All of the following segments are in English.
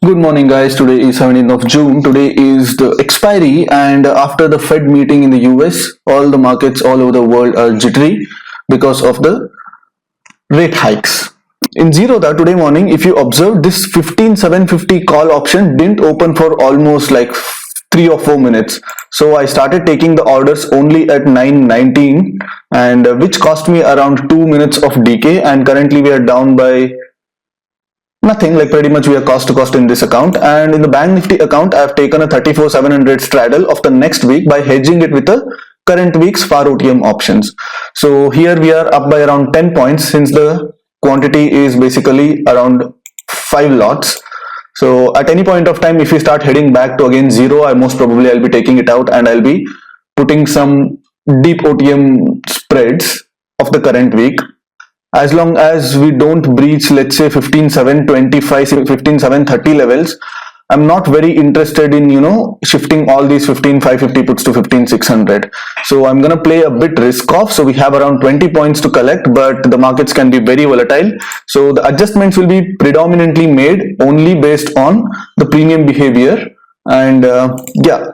Good morning, guys. Today is 17th of June. Today is the expiry, and after the Fed meeting in the US, all the markets all over the world are jittery because of the rate hikes. In Zerodha today morning, if you observe, this 15750 call option didn't open for almost like 3 or 4 minutes. So I started taking the orders only at 9:19, and which cost me around 2 minutes of decay. And currently we are down by nothing, like pretty much we are cost to cost in this account. And in the Bank Nifty account, I have taken a 34,700 straddle of the next week by hedging it with the current week's FAR OTM options. So here we are up by around 10 points since the quantity is basically around 5 lots. So at any point of time, if we start heading back to again zero, I'll be taking it out and I'll be putting some deep OTM spreads of the current week. As long as we don't breach, let's say 15,725, 15,730 levels, I'm not very interested in, shifting all these 15,550 puts to 15,600. So I'm going to play a bit risk off. So we have around 20 points to collect, but the markets can be very volatile. So the adjustments will be predominantly made only based on the premium behavior. And yeah.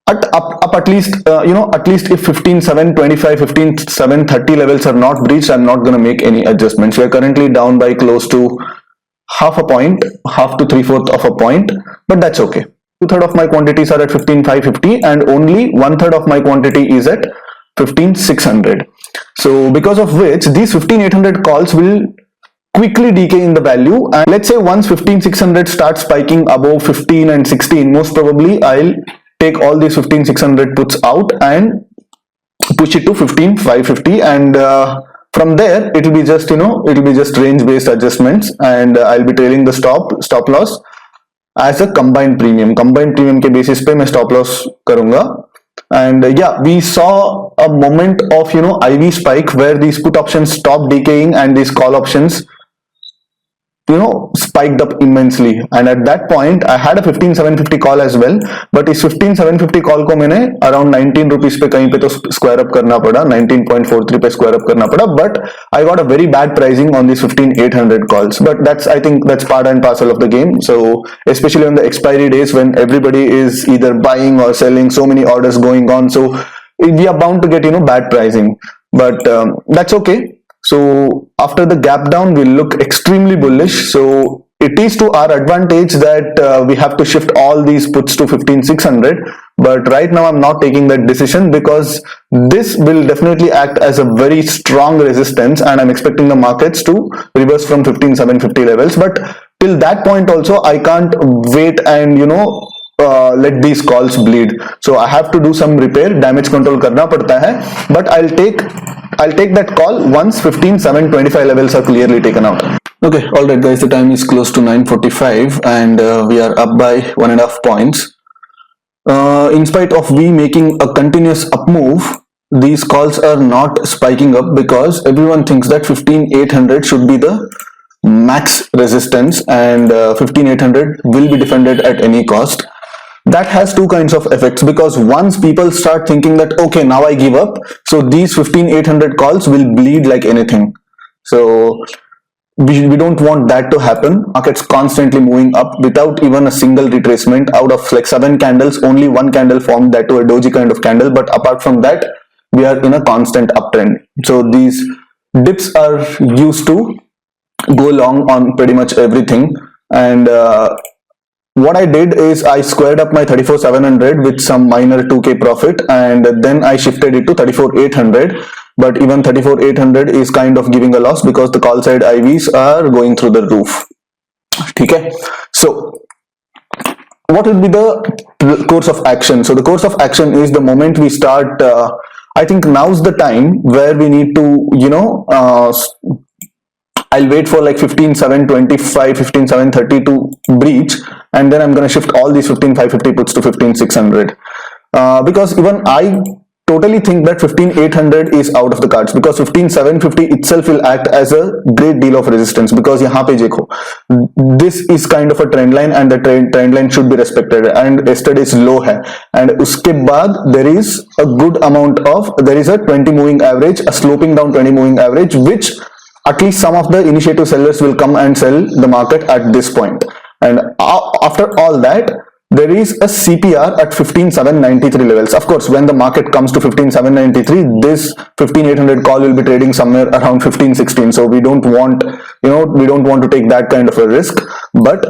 Up at least at least if 15,725, 15,730 levels are not breached, I'm not going to make any adjustments. We are currently down by close to half a point, half to 3/4 of a point, but that's okay. 2/3 of my quantities are at 15,550 and only 1/3 of my quantity is at 15,600. So because of which these 15,800 calls will quickly decay in the value, and let's say once 15,600 starts spiking above 15 and 16, most probably I'll take all these 15,600 puts out and push it to 15,550, and from there it will be just range based adjustments, and I'll be trailing the stop loss as a combined premium के basis पे मैं stop loss करूंगा. And yeah, we saw a moment of IV spike where these put options stopped decaying and these call options spiked up immensely, and at that point I had a 15,750 call as well, but इस 15,750 call को मैंने around 19 rupees पे कहीं पे तो square up करना पड़ा, 19.43 पे स्क्वायर अप करना पड़ा, but I got a very bad pricing on these 15,800 calls. But I think that's part and parcel of the game. So especially on the expiry days when everybody is either buying or selling, so many orders going on, so we are bound to get bad pricing, but that's okay. So after the gap down, we'll look extremely bullish. So it is to our advantage that we have to shift all these puts to 15,600. But right now I'm not taking that decision because this will definitely act as a very strong resistance, and I'm expecting the markets to reverse from 15,750 levels. But till that point also, I can't wait and let these calls bleed. So I have to do some repair, damage control करना पड़ता है. But I'll take that call once 15,725 levels are clearly taken out. Okay, alright guys, the time is close to 9:45 and we are up by 1.5 points. In spite of we making a continuous up move, these calls are not spiking up because everyone thinks that 15,800 should be the max resistance, and 15,800 will be defended at any cost. That has two kinds of effects, because once people start thinking that okay, now I give up, so these 15,800 calls will bleed like anything. So we don't want that to happen. Markets constantly moving up without even a single retracement. Out of like 7 candles, only 1 candle formed, that to a doji kind of candle, but apart from that we are in a constant uptrend. So these dips are used to go long on pretty much everything, and what I did is I squared up my 34,700 with some minor 2k profit, and then I shifted it to 34,800. But even 34,800 is kind of giving a loss because the call side IVs are going through the roof. Okay, so what will be the course of action? So the course of action is the moment we start, I think now's the time where we need to I'll wait for like 15,725, 15,730 to breach, and then I'm going to shift all these 15,550 puts to 15,600. Because even I totally think that 15,800 is out of the cards, because 15,750 itself will act as a great deal of resistance, because यहाँ पे देखो, this is kind of a trend line and the trend line should be respected, and yesterday's low है, and उसके बाद there is a good amount of, there is a 20 moving average, a sloping down 20 moving average, which at least some of the initiative sellers will come and sell the market at this point. and after all that there is a CPR at 15,793 levels. Of course, when the market comes to 15,793, this 15,800 call will be trading somewhere around 15,16. So we don't want, we don't want to take that kind of a risk. But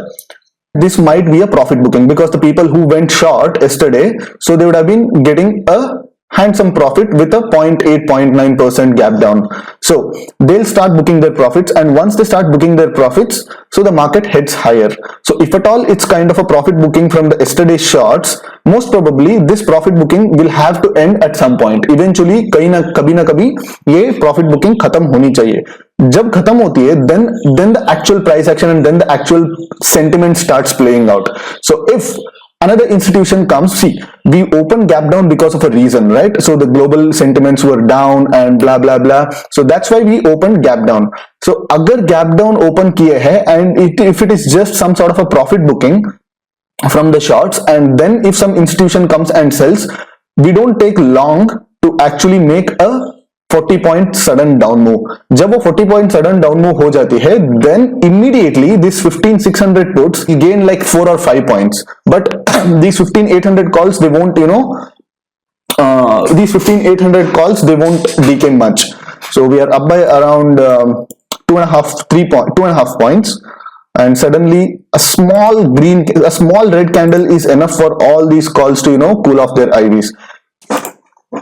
this might be a profit booking, because the people who went short yesterday, so they would have been getting a handsome profit with a 0.8-0.9% gap down. So they'll start booking their profits, and once they start booking their profits, so the market heads higher. So if at all it's kind of a profit booking from the yesterday's shorts, most probably this profit booking will have to end at some point. Eventually कहीं ना कभी ये profit booking खत्म होनी चाहिए. जब खत्म होती है, then the actual price action and then the actual sentiment starts playing out. So if another institution comes, see, we open gap down because of a reason, right? So the global sentiments were down and blah blah blah, so that's why we opened gap down. So agar gap down open kiye hai, and if it is just some sort of a profit booking from the shorts, and then if some institution comes and sells, we don't take long to actually make a 40 point sudden down move. जब वो 40 point sudden down move हो जाती है, then immediately this 15,600 puts gain like 4 or 5 points. But these 15,800 calls, they won't, these 15,800 calls, they won't decay much. So we are up by around 2.5 points. And suddenly a small red candle is enough for all these calls to, cool off their IVs.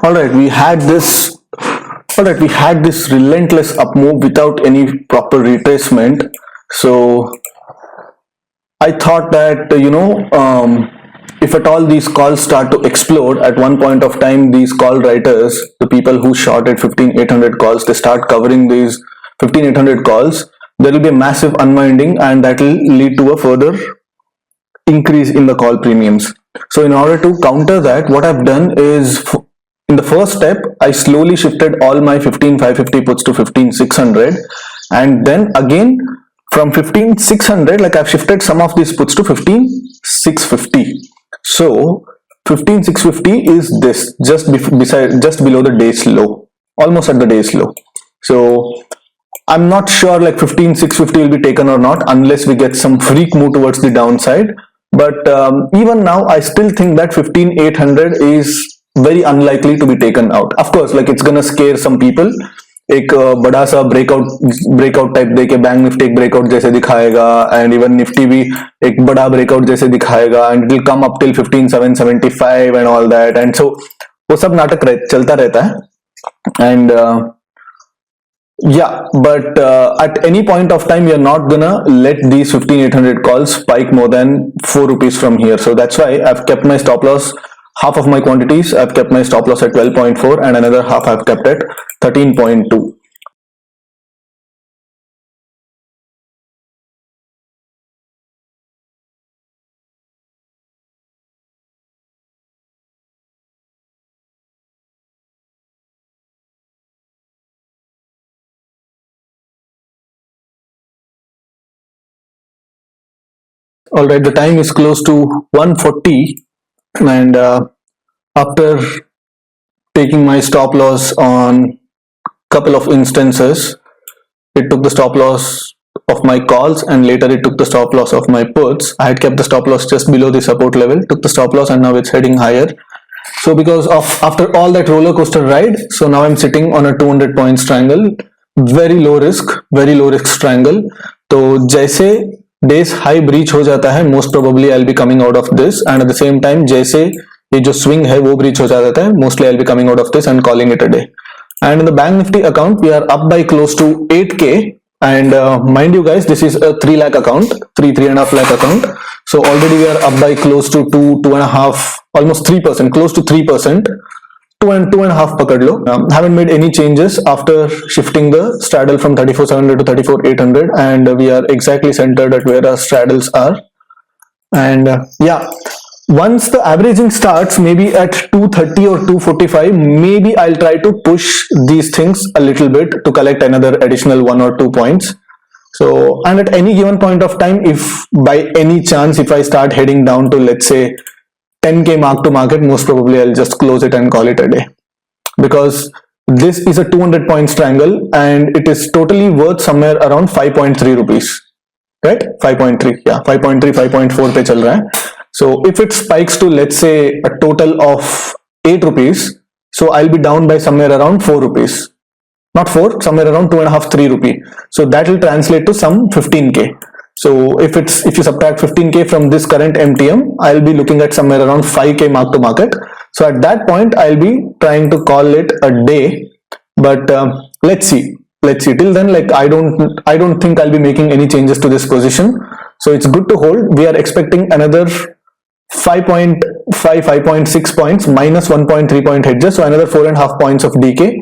All right, we had this relentless up move without any proper retracement. So I thought that, if at all these calls start to explode at one point of time, these call writers, the people who shorted 15,800 calls, they start covering these 15,800 calls, there will be a massive unwinding, and that will lead to a further increase in the call premiums. So in order to counter that, what I've done is, in the first step, I slowly shifted all my 15,550 puts to 15,600, and then again from 15,600, like I've shifted some of these puts to 15,650. So 15,650 is this, just below the day's low, almost at the day's low. So I'm not sure like 15,650 will be taken or not unless we get some freak move towards the downside. But even now, I still think that 15,800 is very unlikely to be taken out. Of course, like it's gonna scare some people. एक बड़ा सा breakout type देके bank Nifty एक breakout जैसे दिखाएगा, and even Nifty भी एक बड़ा ब्रेकआउट जैसे दिखाएगा, and it will come up till 15,775 and all that, and so वो सब नाटक चलता रहता है. And yeah, but at any point of time, you're not gonna let these 15,800 calls spike more than 4 rupees from here. So that's why I've kept my stop loss, half of my quantities I've kept my stop loss at 12.4, and another half I've kept at 13.2. All right, the time is close to 1:40, and after taking my stop loss on couple of instances, it took the stop loss of my calls, and later it took the stop loss of my puts. I had kept the stop loss just below the support level, took the stop loss, and now it's heading higher. So because of after all that roller coaster ride, so now I'm sitting on a 200 points triangle, very low risk triangle. तो जैसे days high breach हो जाता है, most probably I will be coming out of this, and at the same time जैसे ये जो swing है वो ब्रीच हो जाता है, mostly I will be coming out of this and calling it a day. And in the Bank Nifty account, we are up by close to 8k, and mind you guys, this is a 3 lakh account, 3.5 lakh account. So already we are up by close to 2.5, almost 3%, close to 3%, 2.5 pakad lo. Haven't made any changes after shifting the straddle from 34,700 to 34,800, and we are exactly centered at where our straddles are. And yeah, once the averaging starts, maybe at 230 or 245, maybe I'll try to push these things a little bit to collect another additional 1 or 2 points. So, and at any given point of time, if by any chance, if I start heading down to, let's say, 10k mark to market, most probably I'll just close it and call it a day, because this is a 200 points triangle, and it is totally worth somewhere around 5.3 rupees. right? 5.3, yeah, 5.3, 5.4 पे चल रहा है. So if it spikes to let's say a total of 8 rupees, so I'll be down by somewhere around 4 rupees. Not 4, somewhere around 2.5, 3 rupee. So that will translate to some 15k. So if you subtract 15k from this current MTM, I'll be looking at somewhere around 5k mark to market. So at that point, I'll be trying to call it a day. But let's see. Till then, like I don't think I'll be making any changes to this position. So it's good to hold. We are expecting another 5.6 points minus 1.3 point hedges, so another 4.5 points of decay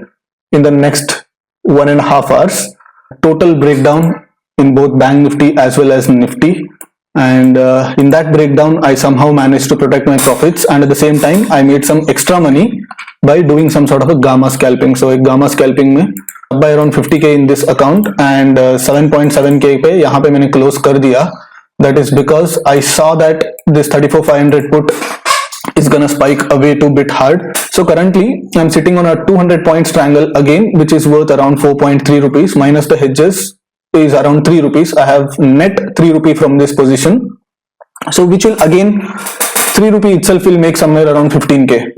in the next 1.5 hours. Total breakdown in both Bank Nifty as well as Nifty, and in that breakdown I somehow managed to protect my profits, and at the same time I made some extra money by doing some sort of a gamma scalping. So एक gamma scalping में by around 50k in this account and 7.7k पे यहाँ पे मैंने close कर दिया. That is because I saw that this 34,500 put is gonna spike away too bit hard. So currently I'm sitting on a 200 points triangle again, which is worth around 4.3 rupees minus the hedges is around 3 rupees. I have net 3 rupee from this position. So which will again 3 rupee itself will make somewhere around 15k.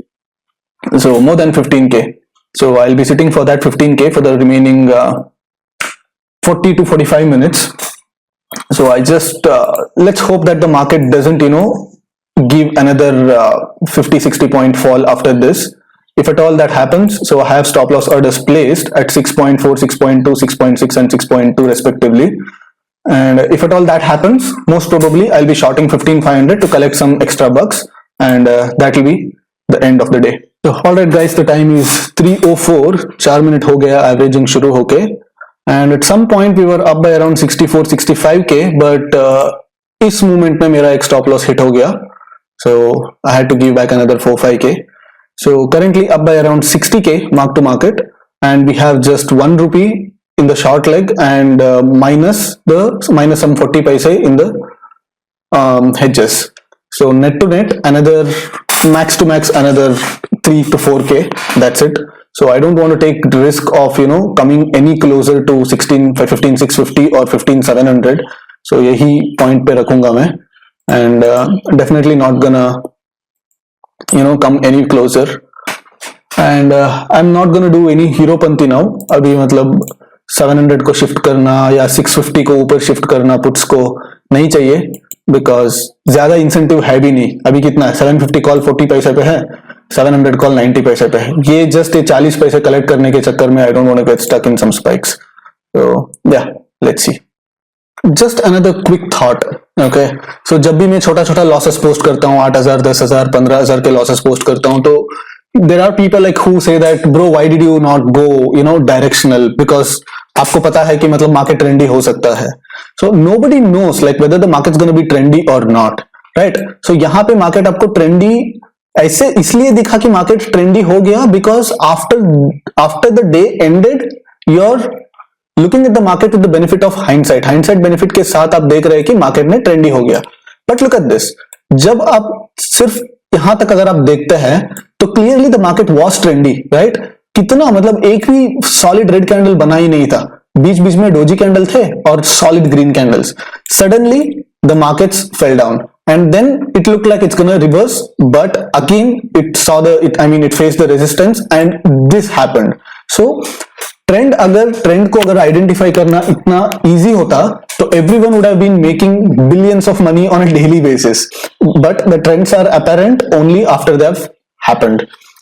So more than 15k. So I'll be sitting for that 15k for the remaining 40 to 45 minutes. So I just let's hope that the market doesn't give another 50-60 point fall after this. If at all that happens, so I have stop loss orders placed at 6.4, 6.2, 6.6 and 6.2 respectively. And if at all that happens, most probably I'll be shorting 15,500 to collect some extra bucks, and that will be the end of the day. So alright guys, the time is 3:04, 4 minute हो गया averaging शुरू होके, and at some point we were up by around 64-65k, but इस movement में मेरा एक stop loss hit हो गया, so I had to give back another 4-5k. So currently up by around 60k mark to market, and we have just 1 rupee in the short leg and minus some 40 paise in the hedges. So net to net another max to max another 3 to 4k. That's it. So I don't want to take the risk of coming any closer to 15,650 or 15,700. So यही point पे रखूंगा मैं, and definitely not gonna come any closer, and I'm not gonna do any hero panti now. अभी मतलब 700 को shift करना या 650 को ऊपर शिफ्ट करना पुट्स को नहीं चाहिए, बिकॉज ज्यादा इंसेंटिव है भी नहीं. अभी कितना है, 750 कॉल 40 पैसे पे है, 700 कॉल 90 पैसे पे है. ये जस्ट 40 पैसे कलेक्ट करने के चक्कर में I don't want to get stuck in some spikes. So yeah let's see. Just another quick thought. Okay, so जब भी मैं छोटा छोटा लॉसेस पोस्ट करता हूँ, 8,000, 10,000, 15,000 के लॉसेस पोस्ट करता हूँ, तो there are people like who say that bro why did you not go directional, because आपको पता है कि मतलब मार्केट ट्रेंडी हो सकता है. so nobody knows like whether the market's going to be trendy or not, right? so यहाँ पे मार्केट आपको ट्रेंडी ऐसे इसलिए दिखा कि मार्केट ट्रेंडी हो गया, because after the day ended you're looking at the market with the benefit of hindsight benefit के साथ आप देख रहे हैं कि मार्केट में ट्रेंडी हो गया. बट लुक एट दिस, जब आप सिर्फ यहां तक अगर आप देखते हैं तो clearly the market was trendy, right? कितना मतलब एक भी सॉलिड रेड कैंडल बना ही नहीं था, बीच बीच में डोजी कैंडल थे और solid green candles. Suddenly the markets fell down and then it looked like it's gonna reverse, but again it faced the resistance and this happened. So trend को अगर identify करना इतना इजी होता तो everyone would have been making billions of money on a daily basis, but the trends are apparent only after they have happened.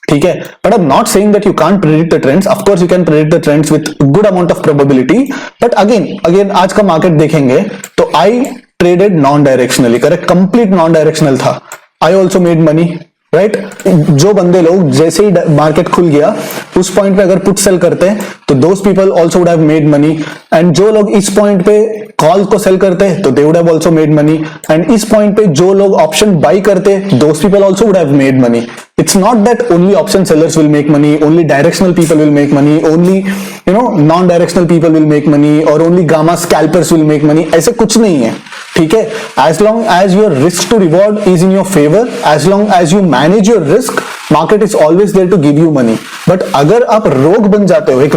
ठीक है, but I am not saying that you can't predict the trends. Of course you can predict the trends with good amount of probability, but again आज का market देखेंगे तो I traded non directionally, correct, complete non directional था. I also made money, right? जो बंदे लोग जैसे ही market खुल गया उस पॉइंट पे अगर पुट सेल करते तो those people also would have made money, and जो लोग इस पॉइंट पे कॉल को सेल करते तो they would have also made money, and इस पॉइंट पे जो लोग ऑप्शन बाई करते those people also would have made money. It's not that only option sellers will make money, only directional people will make money, only non-directional people will make money, or only gamma scalpers will make money. ऐसे कुछ नहीं है, ठीक है? As long as your risk to reward is in your favor, as long as you manage your risk, market is always there to give you money. But अगर आप रोग बन जाते हो, एक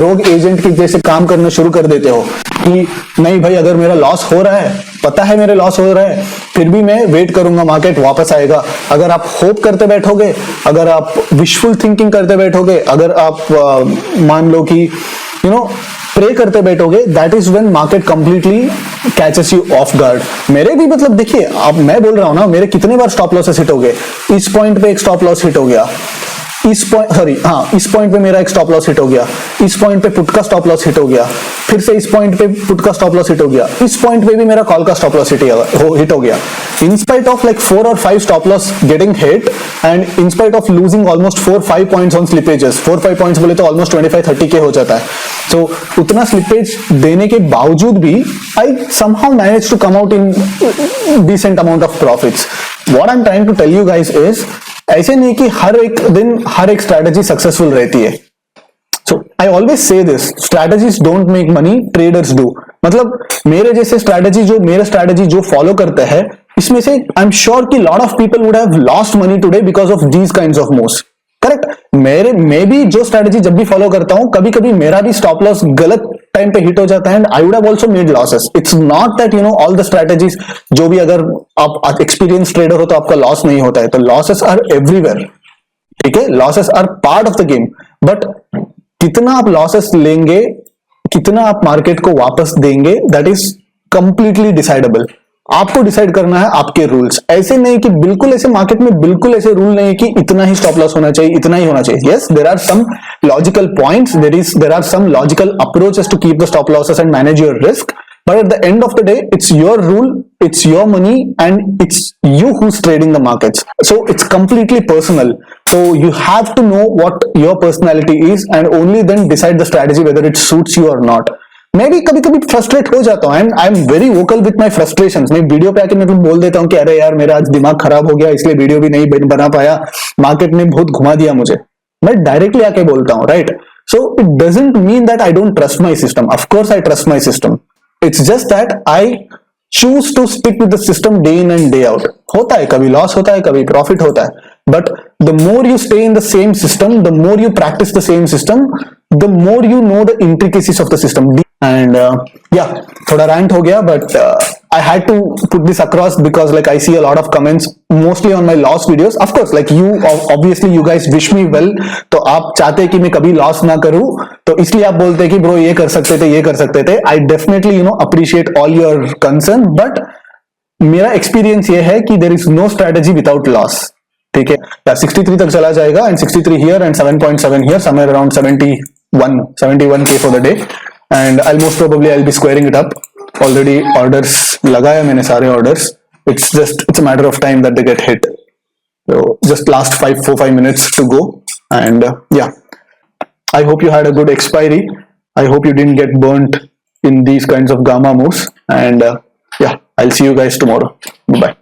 रोग एजेंट के जैसे काम करना शुरू कर देते हो, कि नहीं भाई अगर मेरा लॉस हो रहा है, पता है मेरे लॉस हो रहा है, फिर भी मैं वेट करूंगा, मार्केट वापस आएगा। अगर आप होप करते बैठोगे, अगर आप विशफुल थिंकिंग करते बैठोगे, अगर आप मान लो कि प्रे करते बैठोगे, that is when market completely catches you of guard. मेरे भी मतलब देखिए, अब मैं बोल रहा हूं ना, मेरे कितने बार स्टॉप लॉसेस हिट हो गए। इस पॉइंट पे एक स्टॉप लॉस हिट हो गया, इस पॉइंट पे मेरा एक स्टॉप लॉस हिट हो गया, इस पॉइंट पे पुट का स्टॉप लॉस हिट हो गया, फिर से इस पॉइंट पे पुट का स्टॉप लॉस हिट हो गया, इस पॉइंट पे भी मेरा कॉल का स्टॉप लॉस हिट हो गया। In spite of like 4 or 5 stop loss getting hit and in spite of losing almost 4-5 points on slippages, 4-5 points बोले तो ऑलमोस्ट 25-30 के हो जाता है। तो उतना स्लिपेज देने के बावजूद भी आई somehow managed to come out in decent amount of profits. What I'm trying to tell you guys is, ऐसे नहीं कि हर एक दिन हर एक स्ट्रैटेजी सक्सेसफुल रहती है। So I always say this, strategies don't make money, traders do. मतलब मेरे जैसे स्ट्रैटेजी जो फॉलो करते हैं, इसमें से आई एम श्योर कि lot of people would have lost money today because of these kinds of moves. Correct, मैं भी जो स्ट्रैटेजी जब भी फॉलो करता हूं, कभी कभी मेरा भी स्टॉप लॉस गलत टाइम पे हिट हो जाता है and I would have also made losses. It's not that all the strategies, जो भी अगर आप एक्सपीरियंस ट्रेडर हो तो आपका लॉस नहीं होता है। तो लॉसेस आर एवरीवेयर, ठीक है, losses are part of the game. But कितना आप लॉसेस लेंगे, कितना आप मार्केट को वापस देंगे, दैट इज कंप्लीटली डिसाइडेबल। आपको डिसाइड करना है आपके रूल्स। ऐसे नहीं कि बिल्कुल ऐसे मार्केट में बिल्कुल ऐसे रूल नहीं है कि इतना ही स्टॉप लॉस होना चाहिए, इतना ही होना चाहिए। Yes, there are some logical points, there are some logical approaches to keep the stop losses and manage your risk, but at the end of the day it's your rule, it's your money, and it's you who's trading the markets, so it's completely personal. So you have to know what your personality is and only then decide the strategy whether it suits you or not. मैं भी कभी कभी frustrate हो जाता हूँ and I am very vocal with my frustrations. मैं video पे आके मतलब बोल देता हूँ कि अरे यार मेरा आज दिमाग खराब हो गया, इसलिए वीडियो भी नहीं बना पाया, मार्केट ने बहुत घुमा दिया मुझे। मैं डायरेक्टली आके बोलता हूँ, right? So it doesn't mean that I don't trust my system. Of course I trust my system, it's just that I choose to stick with the system day in and day out. होता है, कभी loss होता है, कभी profit होता है, but the more you stay in the same system, the more you practice the same system, the more you know the intricacies of the system. And yeah, थोड़ा rant हो गया, but I had to put this across because like I see a lot of comments mostly on my loss videos. Of course, like you obviously you guys wish me well, तो आप चाहते हैं कि मैं कभी loss ना करूं, तो इसलिए आप बोलते हैं कि ब्रो ये कर सकते थे, ये कर सकते थे। I definitely appreciate all your concern, but मेरा एक्सपीरियंस ये है कि there is no strategy without loss. ठीक है, 63 तक चला जाएगा and 63 here and 7.7 here, somewhere around 71k for the day, and I'll most probably I'll be squaring it up. Already orders लगाया मैंने, सारे orders. It's a matter of time that they get hit. So just last 4-5 minutes to go, and yeah, I hope you had a good expiry. I hope you didn't get burnt in these kinds of gamma moves, and yeah, I'll see you guys tomorrow. Bye.